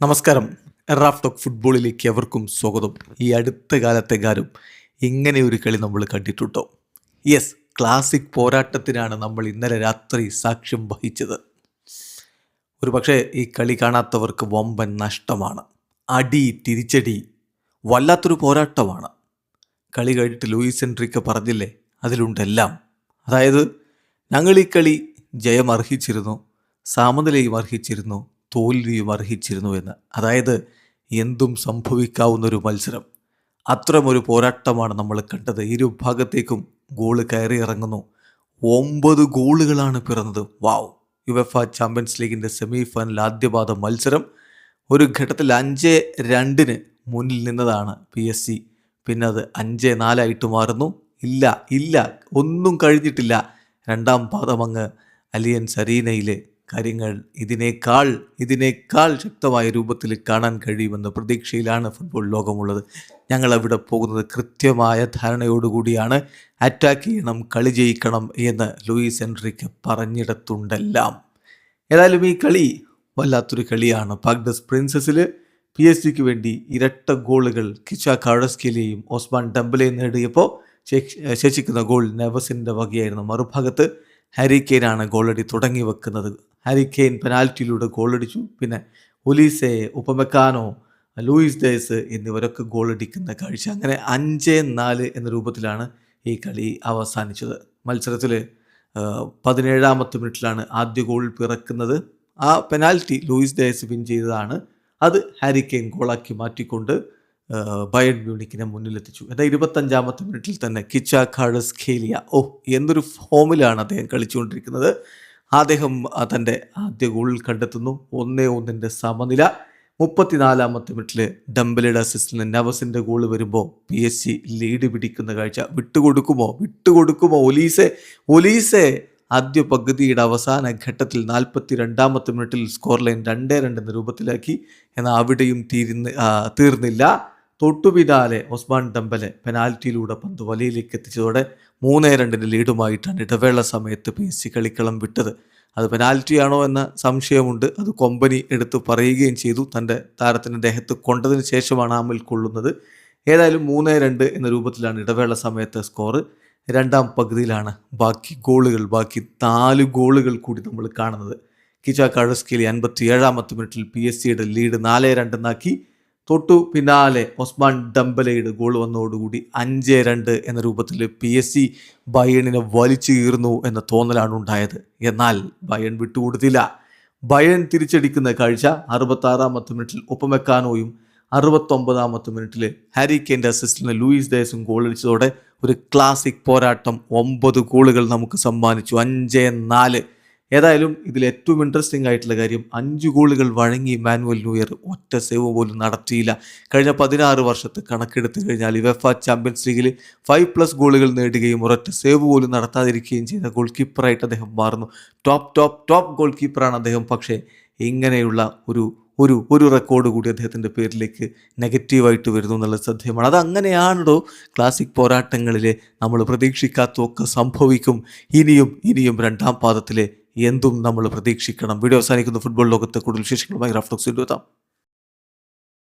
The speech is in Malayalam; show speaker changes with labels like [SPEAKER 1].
[SPEAKER 1] നമസ്കാരം. റാഫ് ടോക്ക് ഫുട്ബോളിലേക്ക് എവർക്കും സ്വാഗതം. ഈ അടുത്ത കാലത്തെങ്ങാനും ഇങ്ങനെ ഒരു കളി നമ്മൾ കണ്ടിട്ടുണ്ടോ? യെസ്, ക്ലാസിക് പോരാട്ടത്തിനാണ് നമ്മൾ ഇന്നലെ രാത്രി സാക്ഷ്യം വഹിച്ചത്. ഒരു പക്ഷേ ഈ കളി കാണാത്തവർക്ക് വമ്പൻ നഷ്ടമാണ്. അടി തിരിച്ചടി, വല്ലാത്തൊരു പോരാട്ടമാണ്. കളി കഴിഞ്ഞിട്ട് ലൂയിസ് എൻട്രിക്ക് പറഞ്ഞില്ലേ, അതിലുണ്ടെല്ലാം. അതായത് ഞങ്ങൾ ഈ കളി ജയം അർഹിച്ചിരുന്നു, സമനിലയും അർഹിച്ചിരുന്നു, തോൽവിയും അർഹിച്ചിരുന്നു എന്ന്. അതായത് എന്തും സംഭവിക്കാവുന്നൊരു മത്സരം. അത്തരമൊരു പോരാട്ടമാണ് നമ്മൾ കണ്ടത്. ഇരു ഭാഗത്തേക്കും ഗോള് കയറി ഇറങ്ങുന്നു. 9 ഗോളുകളാണ് പിറന്നത്. വാവ്! യുവേഫ ചാമ്പ്യൻസ് ലീഗിൻ്റെ സെമി ഫൈനൽ ആദ്യപാദ മത്സരം. ഒരു ഘട്ടത്തിൽ 5-2 മുന്നിൽ നിന്നതാണ് PSG. പിന്നെ അത് 5-4 മാറുന്നു. ഇല്ല ഒന്നും കഴിഞ്ഞിട്ടില്ല. രണ്ടാം പാദം അങ്ങ് അലിയൻസ് അരീനയിലെ കാര്യങ്ങൾ ഇതിനേക്കാൾ ശക്തമായ രൂപത്തിൽ കാണാൻ കഴിയുമെന്ന പ്രതീക്ഷയിലാണ് ഫുട്ബോൾ ലോകമുള്ളത്. ഞങ്ങൾ അവിടെ പോകുന്നത് കൃത്യമായ ധാരണയോടുകൂടിയാണ്. അറ്റാക്ക് ചെയ്യണം, കളി ജയിക്കണം എന്ന് ലൂയിസ് എൻട്രിക്ക് പറഞ്ഞിടത്തുണ്ടെല്ലാം. ഏതായാലും ഈ കളി വല്ലാത്തൊരു കളിയാണ്. പാർക്ക് ദ പ്രിൻസസിൽ PSG വേണ്ടി ഇരട്ട ഗോളുകൾ കിച്ച കാഡസ്കേലിയെയും ഓസ്മാൻ ഡെംബലെയും നേടിയപ്പോൾ ശേഷിക്കുന്ന ഗോൾ നെവസിൻ്റെ വകയായിരുന്നു. മറുഭാഗത്ത് ഹാരി കെയ്നാണ് ഗോളടി തുടങ്ങി വെക്കുന്നത്. ഹാരി കെയ്ൻ പെനാൽറ്റിയിലൂടെ ഗോളടിച്ചു. പിന്നെ ഒലീസെ, ഉപമെക്കാനോ, ലൂയിസ് ഡയസ് എന്നിവരൊക്കെ ഗോളടിക്കുന്ന കാഴ്ച. അങ്ങനെ 5-4 എന്ന രൂപത്തിലാണ് ഈ കളി അവസാനിച്ചത്. മത്സരത്തിൽ 17ാമത്തെ മിനിറ്റിലാണ് ആദ്യ ഗോൾ പിറക്കുന്നത്. ആ പെനാൽറ്റി ലൂയിസ് ഡയസ് വിൻ ചെയ്തതാണ്. അത് ഹാരി കെയ്ൻ ഗോളാക്കി മാറ്റിക്കൊണ്ട് ബയൺ മ്യൂണിക്കിനെ മുന്നിലെത്തിച്ചു. എന്നാൽ 25ാമത്തെ മിനിറ്റിൽ തന്നെ കിച്ച കാഡസ്കേലിയ, എന്തൊരു ഫോമിലാണ് അദ്ദേഹം കളിച്ചുകൊണ്ടിരിക്കുന്നത്. അദ്ദേഹം തൻ്റെ ആദ്യ ഗോളിൽ കണ്ടെത്തുന്നു. 1-1 സമനില. 34ാമത്തെ മിനിറ്റിൽ ഡംബലയുടെ അസിസ്റ്റിന് നവസിൻ്റെ ഗോൾ വരുമ്പോൾ PSG ലീഡ് പിടിക്കുന്ന കാഴ്ച. വിട്ടുകൊടുക്കുമോ ഒലീസെ ആദ്യ പകുതിയുടെ അവസാന ഘട്ടത്തിൽ 42ാമത്തെ മിനിറ്റിൽ സ്കോർ ലൈൻ 2-2 എന്ന രൂപത്തിലാക്കി. എന്നാൽ അവിടെയും തീർന്നില്ല. തൊട്ടുപിന്നാലെ ഒസ്മാൻ ഡെംബലെ പെനാൽറ്റിയിലൂടെ പന്ത് വലയിലേക്ക് എത്തിച്ചതോടെ 3-2 ലീഡുമായിട്ടാണ് ഇടവേള സമയത്ത് PSG കളിക്കളം വിട്ടത്. അത് പെനാൽറ്റിയാണോ എന്ന സംശയമുണ്ട്. അത് കൊമ്പനി എടുത്ത് പറയുകയും ചെയ്തു. തൻ്റെ താരത്തിൻ്റെ ദേഹത്ത് കൊണ്ടതിന് ശേഷമാണ് ആമിൽ കൊള്ളുന്നത്. ഏതായാലും 3-2 എന്ന രൂപത്തിലാണ് ഇടവേള സമയത്ത് സ്കോർ. രണ്ടാം പകുതിയിലാണ് ബാക്കി 4 ഗോളുകൾ കൂടി നമ്മൾ കാണുന്നത്. കിച്ച കാഡസ്കേലി 57ാമത്തെ മിനിറ്റിൽ PSG ലീഡ് 4-2 തൊട്ടു പിന്നാലെ ഒസ്മാൻ ഡെംബലെയുടെ ഗോൾ വന്നതോടുകൂടി 5-2 എന്ന രൂപത്തിൽ PSG ബയണിനെ വലിച്ചു കീറുന്നു എന്ന തോന്നലാണ് ഉണ്ടായത്. എന്നാൽ ബയൺ വിട്ടുകൊടുത്തില്ല. ബയൺ തിരിച്ചടിക്കുന്ന കാഴ്ച. 66ാമത്തെ മിനിറ്റിൽ ഉപമെക്കാനോയും 69ാമത്തെ മിനിറ്റിൽ ഹാരി കെയ്ൻ്റെ അസിസ്റ്റിന് ലൂയിസ് ഡയസും ഗോളടിച്ചതോടെ ഒരു ക്ലാസിക് പോരാട്ടം. 9 ഗോളുകൾ നമുക്ക് സമ്മാനിച്ചു. 5-4. ഏതായാലും ഇതിൽ ഏറ്റവും ഇൻട്രസ്റ്റിംഗ് ആയിട്ടുള്ള കാര്യം 5 ഗോളുകൾ വഴങ്ങി മാനുവൽ ന്യൂയർ ഒറ്റ സേവ് പോലും നടത്തിയില്ല. കഴിഞ്ഞ 16 വർഷത്തെ കണക്കെടുത്തു കഴിഞ്ഞാൽ യുവേഫ ചാമ്പ്യൻസ് ലീഗിൽ 5+ ഗോളുകൾ നേടുകയും ഒരൊറ്റ സേവ് പോലും നടത്താതിരിക്കുകയും ചെയ്ത ഗോൾ കീപ്പറായിട്ട് അദ്ദേഹം മാറുന്നു. ടോപ്പ് ഗോൾ കീപ്പറാണ് അദ്ദേഹം. പക്ഷേ ഇങ്ങനെയുള്ള ഒരു റെക്കോർഡ് കൂടി അദ്ദേഹത്തിൻ്റെ പേരിലേക്ക് നെഗറ്റീവായിട്ട് വരുന്നു എന്നുള്ളത് ശ്രദ്ധേയമാണ്. അതങ്ങനെയാണോ ക്ലാസിക് പോരാട്ടങ്ങളിൽ നമ്മൾ പ്രതീക്ഷിക്കാത്തൊക്കെ സംഭവിക്കും. ഇനിയും രണ്ടാം പാദത്തിലെ എന്തും നമ്മൾ പ്രതീക്ഷിക്കണം. വീഡിയോ അവസാനിക്കുന്ന ഫുട്ബോൾ ലോകത്തെ കൂടുതൽ വിശേഷങ്ങളുമായി റാഫ് ടോക്സ് എത്താം.